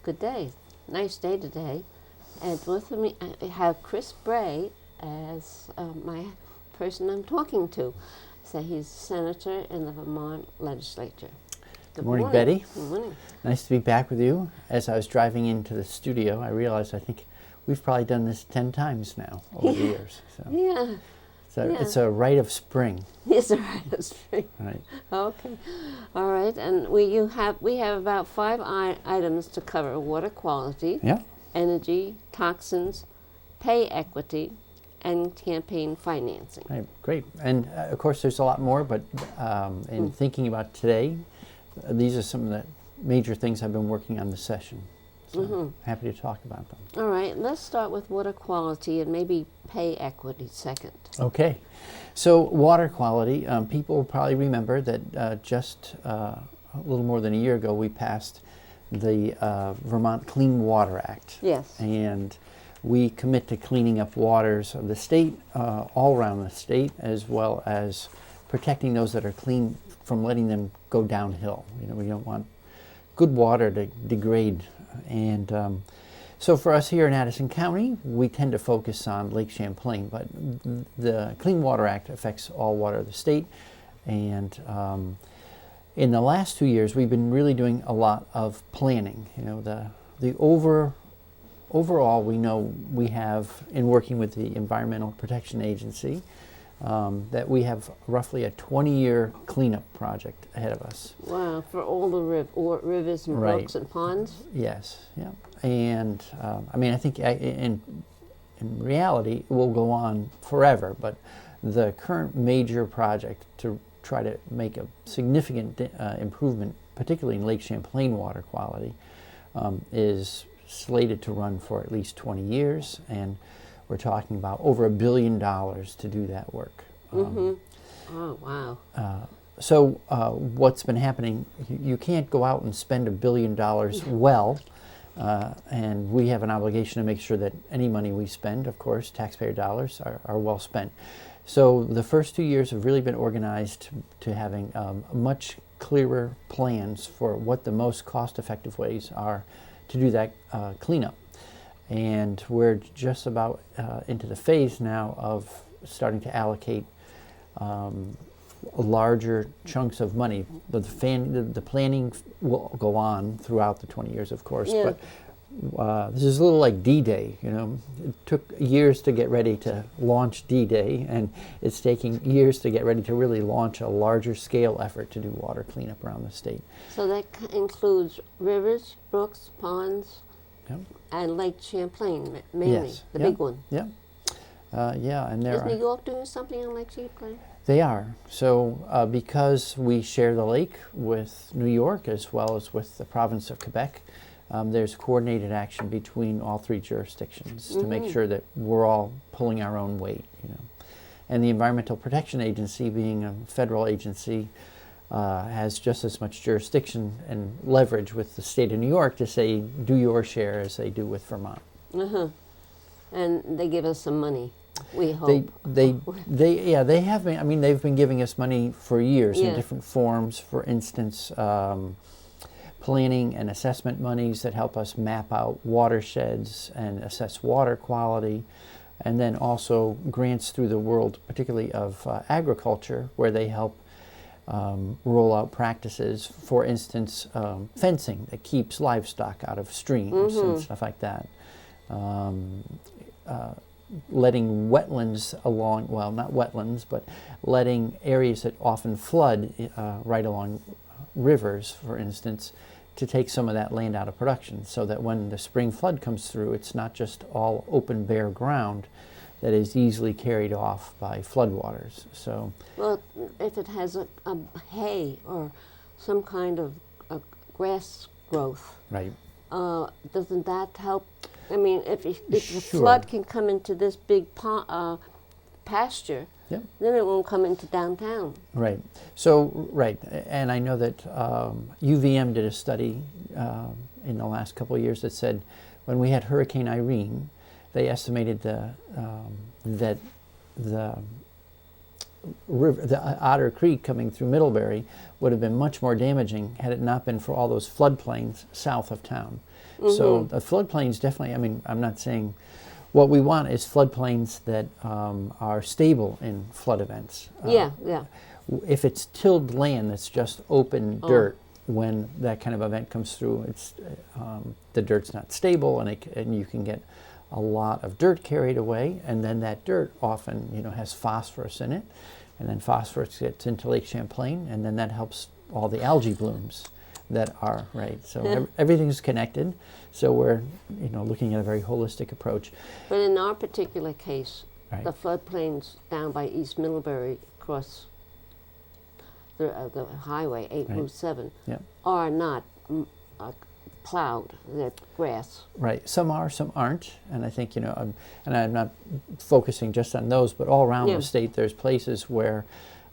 Good day. Nice day today. And with me, I have Chris Bray as my person I'm talking to. So he's senator in the Vermont legislature. Good morning, Betty. Good morning. Nice to be back with you. As I was driving into the studio, I realized I think we've probably done this 10 times now over the years. So Yeah. it's a rite of spring. It's a rite of spring. Right. Okay. All right. And we have about 5 items to cover: water quality, Yeah. energy, toxins, pay equity, and campaign financing. Right. Great. And of course, there's a lot more, but in thinking about today, these are some of the major things I've been working on this session. So happy to talk about them. All right, let's start with water quality and maybe pay equity second. Okay. So water quality, people will probably remember that just a little more than a year ago we passed the Vermont Clean Water Act. Yes. And we commit to cleaning up waters of the state, all around the state, as well as protecting those that are clean from letting them go downhill. You know, we don't want good water to degrade. And so for us here in Addison County, we tend to focus on Lake Champlain, but the Clean Water Act affects all water of the state. And in the last 2 years, we've been really doing a lot of planning. You know, the overall, we know we have, in working with the Environmental Protection Agency, that we have roughly a 20-year cleanup project ahead of us. Wow, for all the rivers and brooks and ponds? Yes, yeah. And I mean, I think in reality, it will go on forever, but the current major project to try to make a significant improvement, particularly in Lake Champlain water quality, is slated to run for at least 20 years, and we're talking about over $1 billion to do that work. Oh, wow. So what's been happening, you can't go out and spend $1 billion well, and we have an obligation to make sure that any money we spend, of course, taxpayer dollars, are well spent. So the first 2 years have really been organized to having much clearer plans for what the most cost-effective ways are to do that cleanup. And we're just about into the phase now of starting to allocate larger chunks of money. The planning will go on throughout the 20 years, of course, Yeah. but this is a little like D-Day, you know. It took years to get ready to launch D-Day, and it's taking years to get ready to really launch a larger scale effort to do water cleanup around the state. So that includes rivers, brooks, ponds, Yep. and Lake Champlain, mainly, Yes. the Yeah. big one. Yeah. Yeah, and there Is are. New York doing something on Lake Champlain? They are. So because we share the lake with New York as well as with the province of Quebec, there's coordinated action between all 3 jurisdictions to make sure that we're all pulling our own weight, you know. And the Environmental Protection Agency, being a federal agency, has just as much jurisdiction and leverage with the state of New York to say, do your share as they do with Vermont. And they give us some money, we hope. They have been. I mean, they've been giving us money for years in different forms. For instance, planning and assessment monies that help us map out watersheds and assess water quality, and then also grants through the world, particularly of agriculture, where they help roll out practices. For instance, fencing that keeps livestock out of streams and stuff like that. Letting wetlands along, well, not wetlands, but letting areas that often flood right along rivers, for instance, to take some of that land out of production, so that when the spring flood comes through, it's not just all open, bare ground that is easily carried off by floodwaters. So, well, if it has a hay or some kind of grass growth, right. Doesn't that help? I mean, if the Sure. flood can come into this big pasture, Yep. then it won't come into downtown. Right. So, right. And I know that UVM did a study in the last couple of years that said when we had Hurricane Irene, they estimated that the the Otter Creek coming through Middlebury would have been much more damaging had it not been for all those floodplains south of town. So the floodplains definitely, I mean, I'm not saying, what we want is floodplains that are stable in flood events. Yeah. If it's tilled land that's just open dirt, when that kind of event comes through, it's the dirt's not stable, and you can get a lot of dirt carried away, and then that dirt often, has phosphorus in it, and then phosphorus gets into Lake Champlain, and then that helps all the algae blooms that are, right? So everything's connected. So we're, looking at a very holistic approach. But in our particular case, Right. the floodplains down by East Middlebury across the highway, 8 Right. Route 7, Yeah. are not plowed. They're grass. Right. Some are, some aren't. And I think, and I'm not focusing just on those, but all around the state there's places where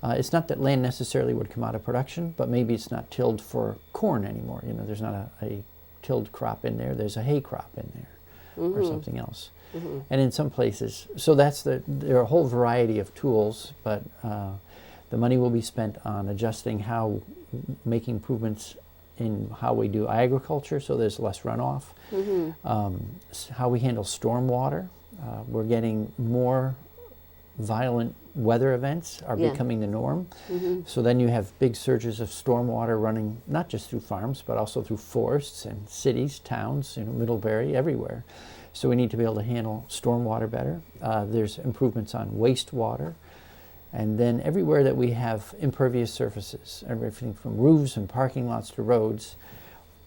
it's not that land necessarily would come out of production, but maybe it's not tilled for corn anymore. There's not a tilled crop in there. There's a hay crop in there or something else. And in some places, so there are a whole variety of tools, but the money will be spent on adjusting making improvements in how we do agriculture, so there's less runoff. How we handle stormwater. We're getting more violent weather events are becoming the norm. So then you have big surges of stormwater running not just through farms, but also through forests and cities, towns, Middlebury, everywhere. So we need to be able to handle stormwater better. There's improvements on wastewater. And then everywhere that we have impervious surfaces, everything from roofs and parking lots to roads,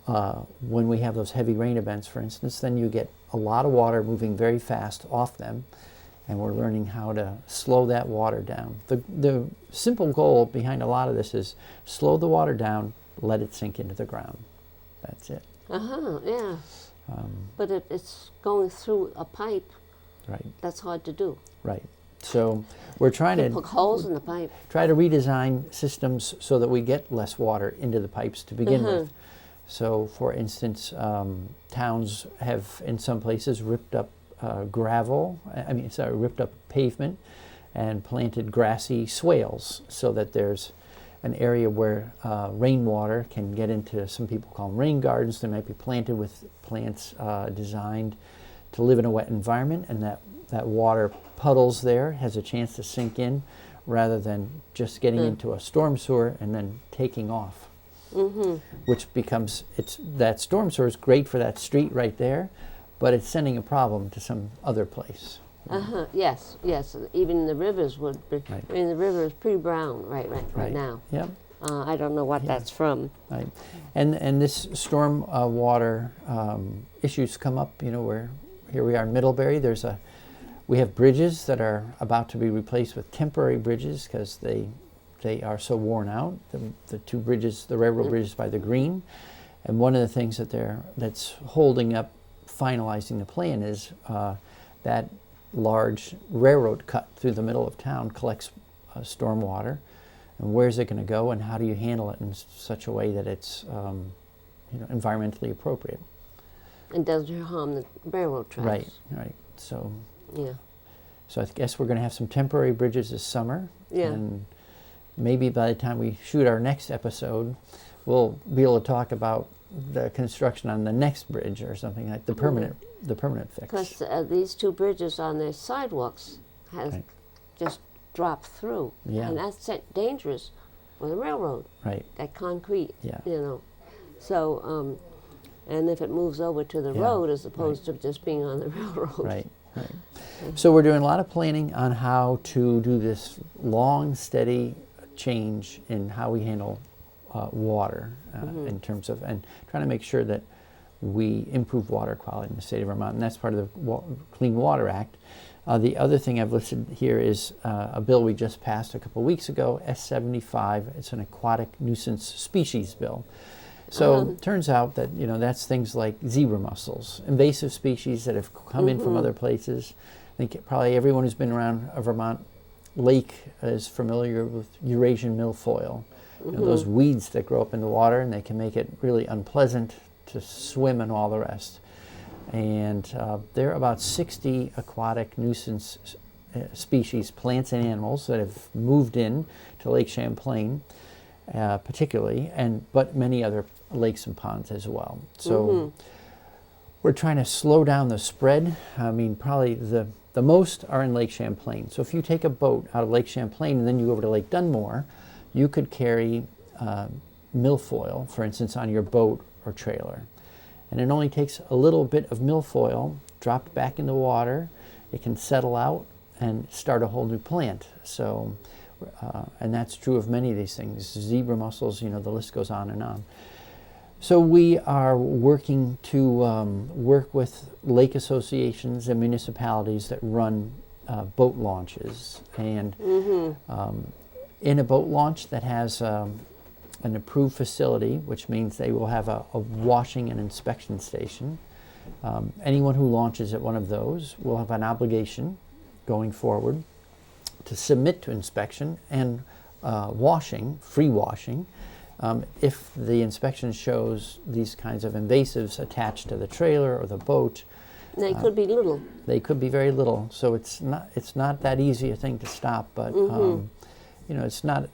when we have those heavy rain events, for instance, then you get a lot of water moving very fast off them, and we're learning how to slow that water down. The simple goal behind a lot of this is slow the water down, let it sink into the ground. That's it. Yeah. But if it's going through a pipe, Right. that's hard to do. Right. So we're trying to poke holes in the pipe. Try to redesign systems so that we get less water into the pipes to begin with. So, for instance, towns have in some places ripped up ripped up pavement and planted grassy swales so that there's an area where rainwater can get into, some people call them rain gardens. They might be planted with plants designed to live in a wet environment, and that water puddles there, has a chance to sink in rather than just getting into a storm sewer and then taking off. Which becomes, that storm sewer is great for that street right there, but it's sending a problem to some other place. Yes. Even the rivers would be. Right. I mean, the river is pretty brown right now. Yep. I don't know what that's from. Right. And this storm water issues come up, where here we are in Middlebury. We have bridges that are about to be replaced with temporary bridges because they are so worn out. The two bridges, the railroad bridges by the Green, and one of the things that's holding up finalizing the plan is that large railroad cut through the middle of town collects storm water, and where's it going to go, and how do you handle it in such a way that it's environmentally appropriate and doesn't harm the railroad tracks. Right. So yeah. So I guess we're going to have some temporary bridges this summer. Yeah. And maybe by the time we shoot our next episode, we'll be able to talk about the construction on the next bridge or something like the permanent fix. Because these two bridges on their sidewalks has just dropped through. Yeah. And that's dangerous for the railroad. Right. That concrete. Yeah. So, and if it moves over to the road as opposed to just being on the railroad. Right. So we're doing a lot of planning on how to do this long, steady change in how we handle water in terms of, and trying to make sure that we improve water quality in the state of Vermont, and that's part of the Clean Water Act. The other thing I've listed here is a bill we just passed a couple weeks ago, S75. It's an aquatic nuisance species bill. So it turns out that that's things like zebra mussels, invasive species that have come in from other places. I think probably everyone who's been around a Vermont lake is familiar with Eurasian milfoil. Those weeds that grow up in the water, and they can make it really unpleasant to swim and all the rest. And there are about 60 aquatic nuisance species, plants and animals, that have moved in to Lake Champlain, particularly, but many other lakes and ponds as well. So we're trying to slow down the spread. I mean, probably the most are in Lake Champlain. So if you take a boat out of Lake Champlain and then you go over to Lake Dunmore, you could carry milfoil, for instance, on your boat or trailer. And it only takes a little bit of milfoil dropped back in the water. It can settle out and start a whole new plant. So, and that's true of many of these things. Zebra mussels, the list goes on and on. So we are working to work with lake associations and municipalities that run boat launches. And in a boat launch that has an approved facility, which means they will have a washing and inspection station. Anyone who launches at one of those will have an obligation going forward to submit to inspection and washing, free washing, if the inspection shows these kinds of invasives attached to the trailer or the boat. They could be little. They could be very little, so it's not that easy a thing to stop, but it's not.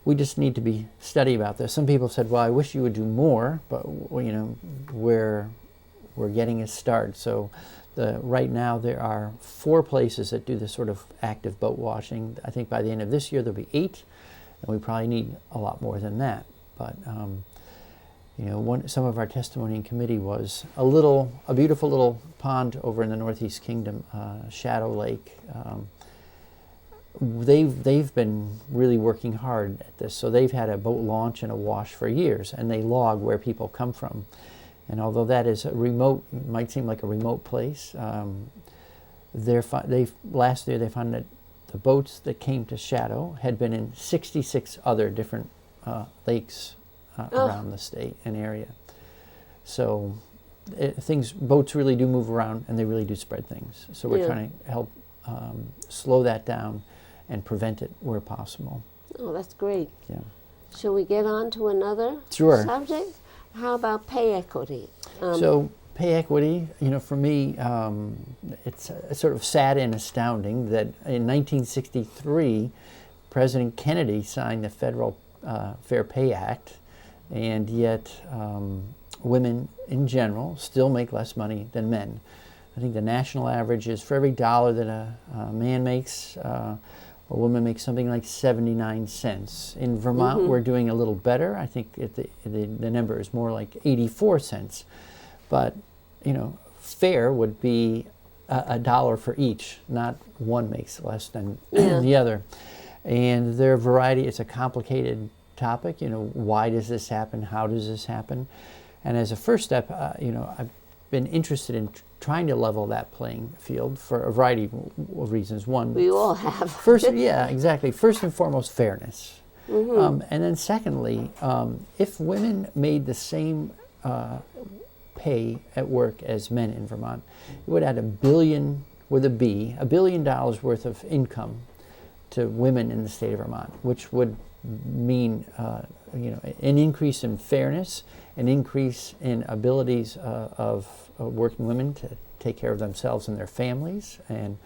We just need to be steady about this. Some people said, well, I wish you would do more, but we're getting a start. So right now there are 4 places that do this sort of active boat washing. I think by the end of this year there'll be 8, and we probably need a lot more than that. But some of our testimony in committee was a beautiful little pond over in the Northeast Kingdom, Shadow Lake. They've been really working hard at this. So they've had a boat launch and a wash for years, and they log where people come from. And although that is might seem like a remote place, last year they found that the boats that came to Shadow had been in 66 other different lakes around the state and area. So boats really do move around, and they really do spread things. So we're trying to help slow that down and prevent it where possible. Oh, that's great. Yeah. Shall we get on to another subject? How about pay equity? So pay equity, for me, it's sort of sad and astounding that in 1963, President Kennedy signed the Federal Fair Pay Act, and yet women in general still make less money than men. I think the national average is for every dollar that a man makes, a woman makes something like 79 cents. In Vermont, we're doing a little better. I think the number is more like 84 cents. But, fair would be a dollar for each, not one makes less than the other. And there are a variety. It's a complicated topic. Why does this happen? How does this happen? And as a first step, I've been interested in trying to level that playing field for a variety of reasons. One, we all have. First and foremost, fairness. And then secondly, if women made the same pay at work as men in Vermont, it would add $1 billion worth of income to women in the state of Vermont, which would mean an increase in fairness, an increase in abilities of working women to take care of themselves and their families, and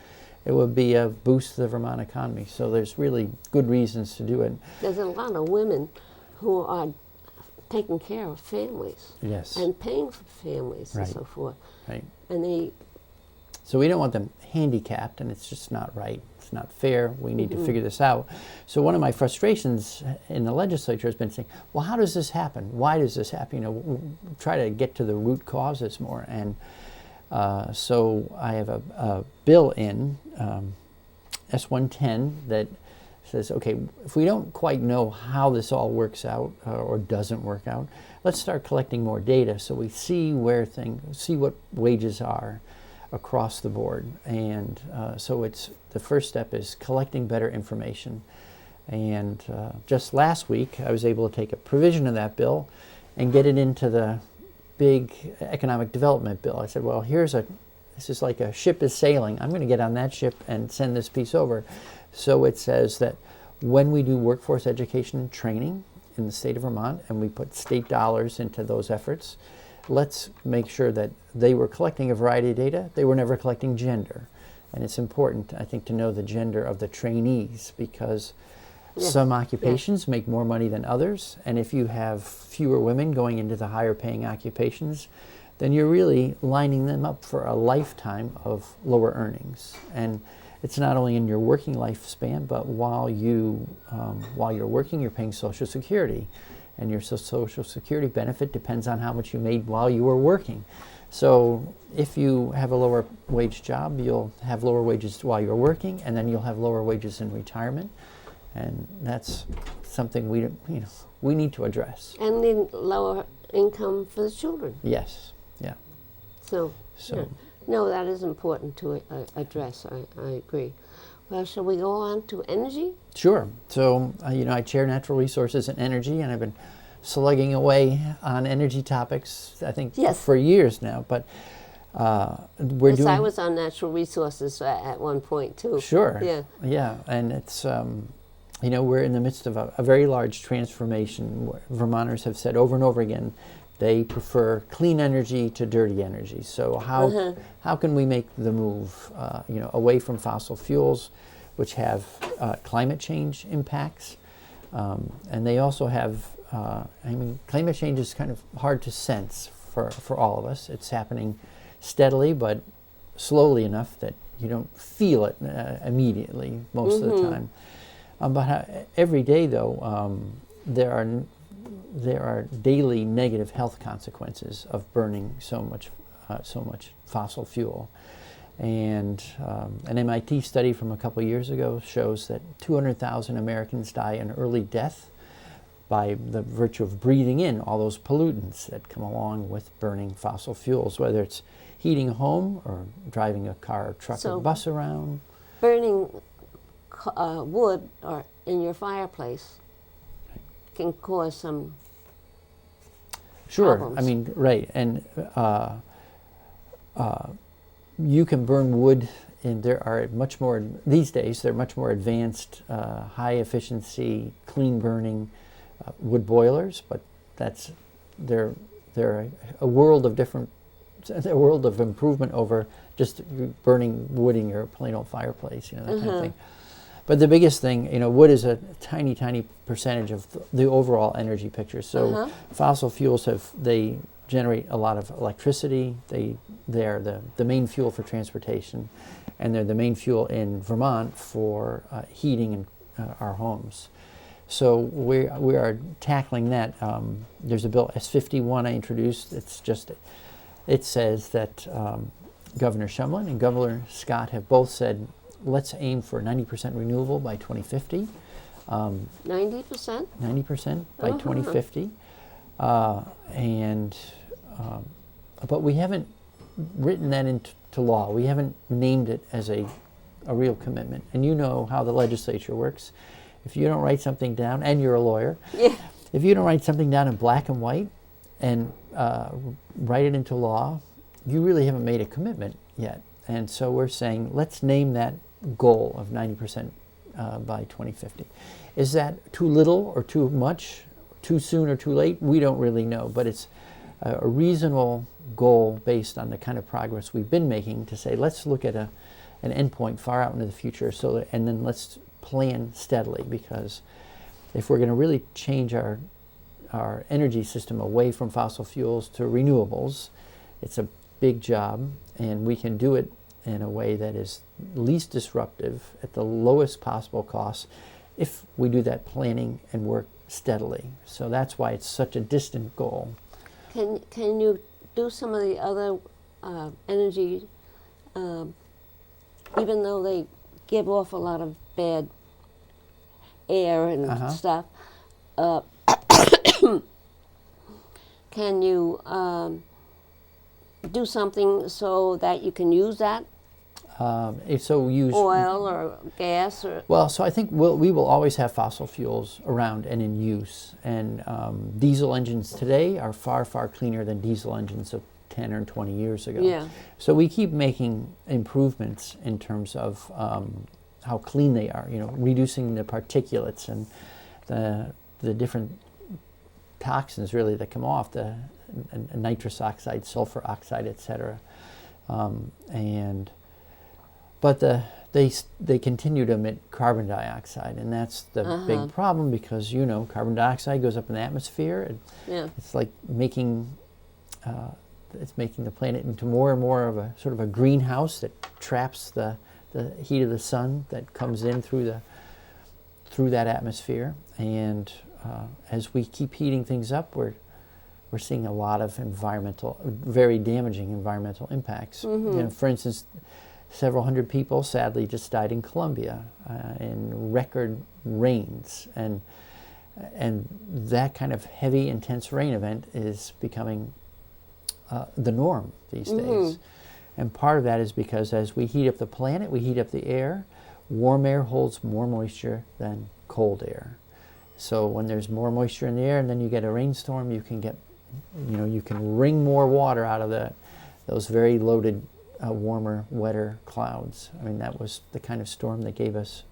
it would be a boost to the Vermont economy. So there's really good reasons to do it. There's a lot of women who are taking care of families, and paying for families and so forth. Right. And so we don't want them handicapped, and it's just not right. It's not fair. We need to figure this out. So one of my frustrations in the legislature has been saying, well, how does this happen? Why does this happen? Try to get to the root causes more. And so I have a bill in, S-110, that says, okay, if we don't quite know how this all works out or doesn't work out, let's start collecting more data so we see see what wages are across the board. And so the first step is collecting better information. And just last week, I was able to take a provision of that bill and get it into the big economic development bill. I said, well, this is like a ship is sailing. I'm going to get on that ship and send this piece over. So it says that when we do workforce education and training in the state of Vermont, and we put state dollars into those efforts, let's make sure that they were collecting a variety of data. They were never collecting gender. And it's important, I think, to know the gender of the trainees, because Yeah. some occupations make more money than others. And if you have fewer women going into the higher paying occupations, then you're really lining them up for a lifetime of lower earnings. And it's not only in your working lifespan, but while you're working, you're paying Social Security. And your Social Security benefit depends on how much you made while you were working. So if you have a lower wage job, you'll have lower wages while you're working, and then you'll have lower wages in retirement. And that's something we need to address. And the lower income for the children. Yes, yeah. So yeah. No, that is important to address. I agree. Well, shall we go on to energy? Sure. So, I chair Natural Resources and Energy, and I've been slugging away on energy topics, I think, for years now. But we're doing... I was on Natural Resources at one point, too. Sure. Yeah. Yeah, and it's... we're in the midst of a very large transformation. Vermonters have said over and over again they prefer clean energy to dirty energy. So how can we make the move away from fossil fuels, which have climate change impacts, and they also have climate change is kind of hard to sense for all of us. It's happening steadily but slowly enough that you don't feel it immediately most of the time. But every day, though, there are daily negative health consequences of burning so much fossil fuel. And an MIT study from a couple years ago shows that 200,000 Americans die an early death by the virtue of breathing in all those pollutants that come along with burning fossil fuels, whether it's heating a home or driving a car, or truck, or bus around. Burning wood or in your fireplace can cause some problems. Right. And you can burn wood, and these days there are much more advanced, high efficiency, clean burning wood boilers, but they're a world of improvement over just burning wood in your plain old fireplace, that kind of thing. But the biggest thing, wood is a tiny, tiny percentage of the overall energy picture. So fossil fuels they generate a lot of electricity. They're the main fuel for transportation, and they're the main fuel in Vermont for heating our homes. So we are tackling that. There's a bill S51 I introduced. It says that Governor Shumlin and Governor Scott have both said, let's aim for 90% renewable by 2050. 90%? 90% by 2050. But we haven't written that into law. We haven't named it as a real commitment. And you know how the legislature works. If you don't write something down, and you're a lawyer, if you don't write something down in black and white and write it into law, you really haven't made a commitment yet. And so we're saying, let's name that goal of 90% by 2050. Is that too little or too much, too soon or too late? We don't really know, but it's a reasonable goal based on the kind of progress we've been making to say, let's look at an endpoint far out into the future, and then let's plan steadily, because if we're going to really change our energy system away from fossil fuels to renewables, it's a big job, and we can do it in a way that is least disruptive at the lowest possible cost if we do that planning and work steadily. So that's why it's such a distant goal. Can you do some of the other energy, even though they give off a lot of bad air and stuff, can you do something so that you can use that? Use oil or gas or... Well, so I think we will always have fossil fuels around and in use. And diesel engines today are far, far cleaner than diesel engines of 10 or 20 years ago. Yeah. So we keep making improvements in terms of how clean they are, reducing the particulates and the different toxins really that come off, the nitrous oxide, sulfur oxide, etc. but they continue to emit carbon dioxide, and that's the big problem, because carbon dioxide goes up in the atmosphere. It's like making the planet into more and more of a sort of a greenhouse that traps the heat of the sun that comes in through that atmosphere. And as we keep heating things up, we're seeing a lot of very damaging environmental impacts. For instance, several hundred people sadly just died in Colombia in record rains, and that kind of heavy, intense rain event is becoming the norm these days. And part of that is because as we heat up the planet, we heat up the air. Warm air holds more moisture than cold air. So when there's more moisture in the air and then you get a rainstorm, you can wring more water out of those very loaded, warmer, wetter clouds. I mean, that was the kind of storm that gave us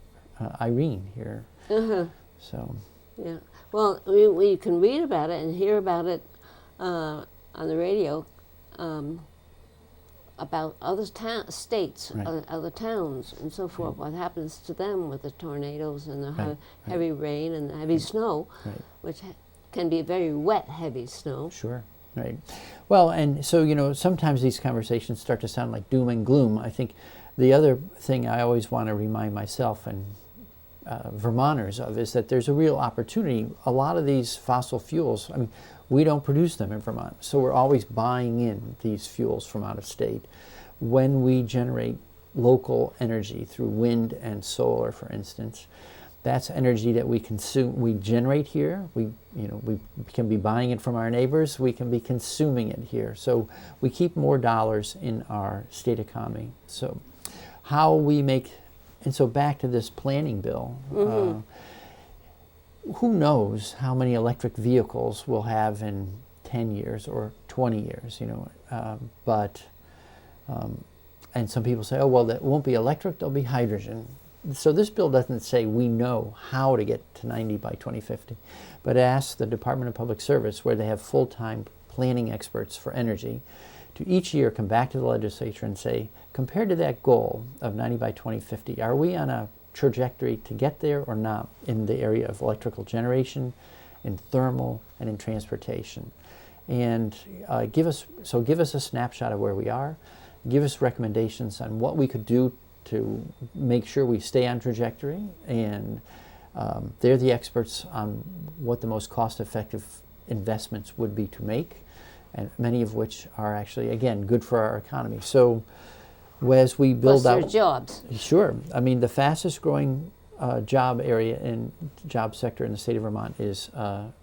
Irene here. So. Yeah. Well, we can read about it and hear about it on the radio, about other states, other towns, and so forth. What happens to them with the tornadoes and the heavy rain and the heavy snow, which can be very wet, heavy snow. Sure. Right. Well, and so, sometimes these conversations start to sound like doom and gloom. I think the other thing I always want to remind myself and Vermonters of is that there's a real opportunity. A lot of these fossil fuels, I mean, we don't produce them in Vermont, so we're always buying in these fuels from out of state. When we generate local energy through wind and solar, for instance, that's energy that we consume, we generate here. We can be buying it from our neighbors. We can be consuming it here. So we keep more dollars in our state economy. So how we make, and so back to this planning bill, who knows how many electric vehicles we'll have in 10 years or 20 years, and some people say, oh, well, that won't be electric, there'll be hydrogen. So this bill doesn't say we know how to get to 90 by 2050, but it asks the Department of Public Service, where they have full-time planning experts for energy, to each year come back to the legislature and say, compared to that goal of 90 by 2050, are we on a trajectory to get there or not in the area of electrical generation, in thermal, and in transportation? And give us a snapshot of where we are, give us recommendations on what we could do to make sure we stay on trajectory, and they're the experts on what the most cost-effective investments would be to make, and many of which are actually, again, good for our economy. So as we build out jobs. Sure. I mean, the fastest growing job sector in the state of Vermont is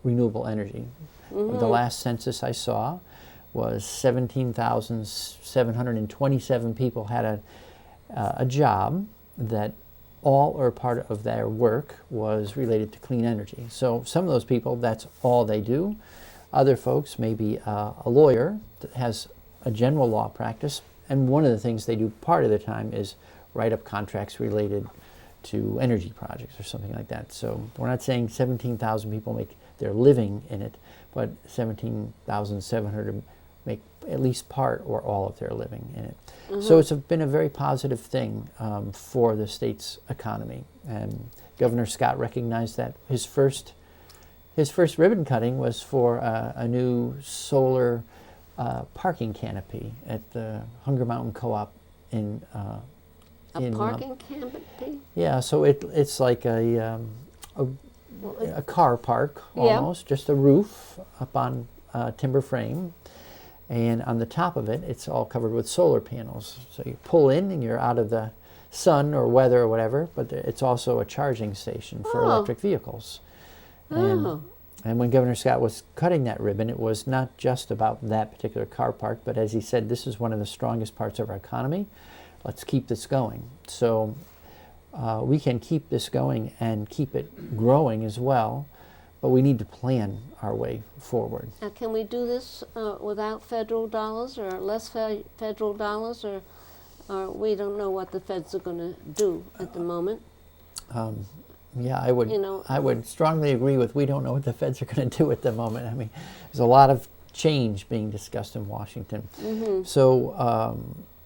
renewable energy. The last census I saw was 17,727 people had a job that all or part of their work was related to clean energy. So some of those people, that's all they do. Other folks, maybe a lawyer that has a general law practice, and one of the things they do part of the time is write up contracts related to energy projects or something like that. So we're not saying 17,000 people make their living in it, but 17,700 make at least part or all of their living in it. So it's been a very positive thing for the state's economy. And Governor Scott recognized that. His first ribbon cutting was for a new solar parking canopy at the Hunger Mountain Co-op in parking canopy? Yeah, so it's like a car park almost, just a roof up on a timber frame. And on the top of it, it's all covered with solar panels. So you pull in and you're out of the sun or weather or whatever, but it's also a charging station for electric vehicles. And when Governor Scott was cutting that ribbon, it was not just about that particular car park, but as he said, this is one of the strongest parts of our economy. Let's keep this going. So we can keep this going and keep it growing as well, but we need to plan our way forward. Now, can we do this without federal dollars or less federal dollars, or we don't know what the feds are going to do at the moment? Yeah, I would strongly agree with we don't know what the feds are going to do at the moment. I mean, there's a lot of change being discussed in Washington. So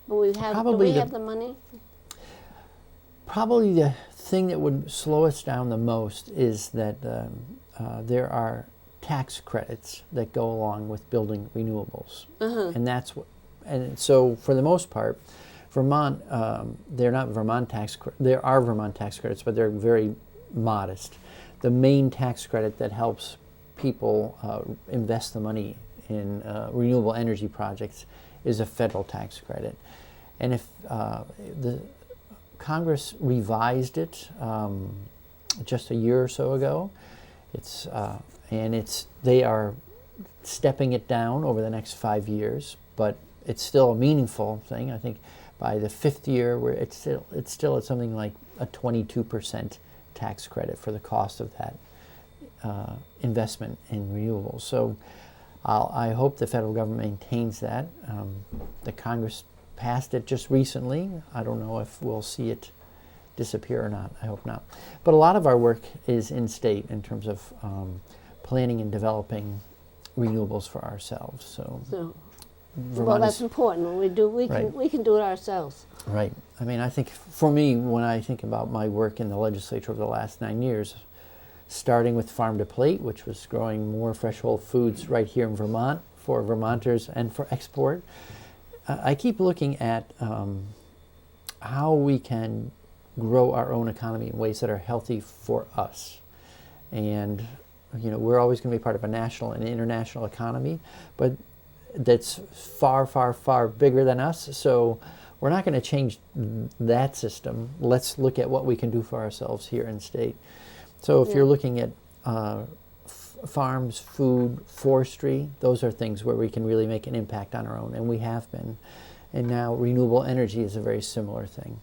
do we have the money? Probably the thing that would slow us down the most is that there are tax credits that go along with building renewables, and that's what. And so, for the most part, Vermont, they're not Vermont tax. There are Vermont tax credits, but they're very modest. The main tax credit that helps people invest the money in renewable energy projects is a federal tax credit, and if the Congress revised it just a year or so ago, they are stepping it down over the next 5 years, but it's still a meaningful thing. I think by the 5th year, where it's still at something like a 22% tax credit for the cost of that investment in renewables. So I hope the federal government maintains that. The Congress passed it just recently. I don't know if we'll see it disappear or not. I hope not. But a lot of our work is in state in terms of planning and developing renewables for ourselves. So well, that's important. When we can do it ourselves. Right. I mean, I think for me, when I think about my work in the legislature over the last 9 years, starting with Farm to Plate, which was growing more fresh whole foods right here in Vermont for Vermonters and for export, I keep looking at how we can grow our own economy in ways that are healthy for us. And, we're always going to be part of a national and international economy, but that's far, far, far bigger than us. So we're not going to change that system. Let's look at what we can do for ourselves here in state. So if you're looking at farms, food, forestry, those are things where we can really make an impact on our own, and we have been. And now renewable energy is a very similar thing.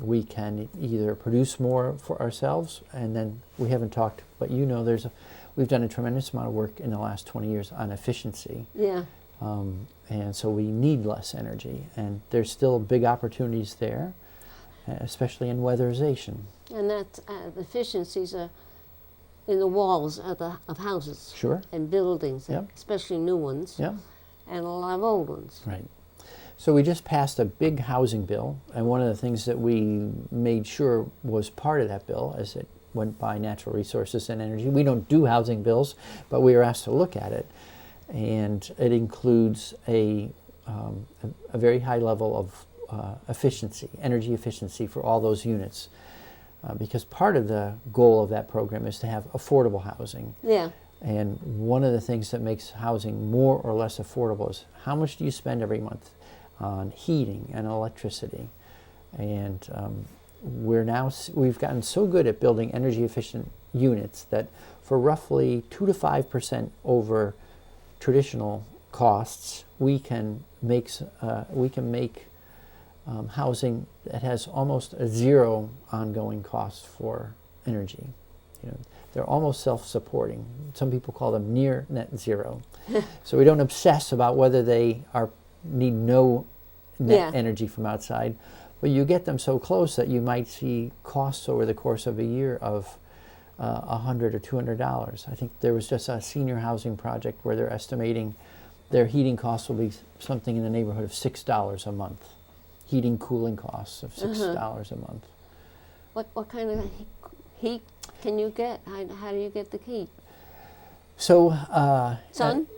We can either produce more for ourselves, and then we haven't talked, but we've done a tremendous amount of work in the last 20 years on efficiency. Yeah. And so we need less energy, and there's still big opportunities there, especially in weatherization. And that efficiencies are in the walls of houses. Sure. And buildings, Yep. especially new ones. Yep. And a lot of old ones. Right. So we just passed a big housing bill, and one of the things that we made sure was part of that bill, as it went by Natural Resources and Energy. We don't do housing bills, but we were asked to look at it, and it includes a very high level of efficiency, energy efficiency for all those units, because part of the goal of that program is to have affordable housing. Yeah. And one of the things that makes housing more or less affordable is how much do you spend every month on heating and electricity. And we've gotten so good at building energy efficient units that for roughly 2 to 5% over traditional costs, we can make housing that has almost a zero ongoing cost for energy. They're almost self-supporting. Some people call them near net zero. So we don't obsess about whether they need no net energy from outside, but you get them so close that you might see costs over the course of a year of $100 or $200. I think there was just a senior housing project where they're estimating their heating costs will be something in the neighborhood of $6 a month. Heating, cooling costs of $6 a month. What kind of heat can you get? How do you get the heat? So sun.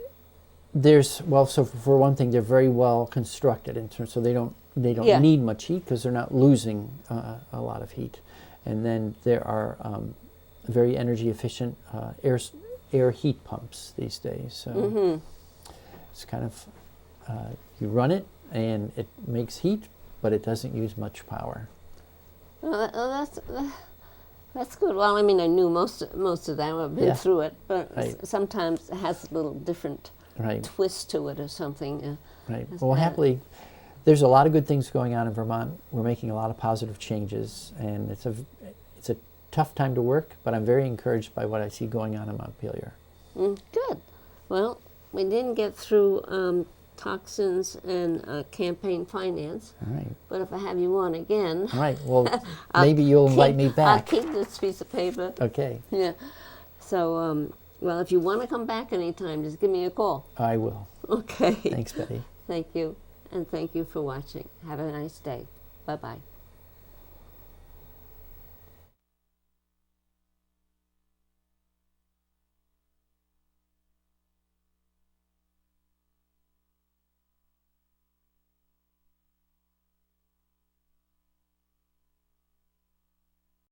So for one thing, they're very well constructed in terms, so they don't need much heat because they're not losing a lot of heat. And then there are very energy efficient air heat pumps these days. So it's kind of you run it and it makes heat, but it doesn't use much power. Well, that's good. Well, I mean, I knew most of that. I've been through it, but sometimes it has a little different twist to it or something. Right. Well, happily, there's a lot of good things going on in Vermont. We're making a lot of positive changes, and it's a tough time to work, but I'm very encouraged by what I see going on in Montpelier. Good. Well, we didn't get through toxins and campaign finance. All right. But if I have you on again. All right. Well, maybe you'll invite me back. I'll keep this piece of paper. Okay. Yeah. So, well, if you want to come back anytime, just give me a call. I will. Okay. Thanks, Betty. Thank you. And thank you for watching. Have a nice day. Bye-bye.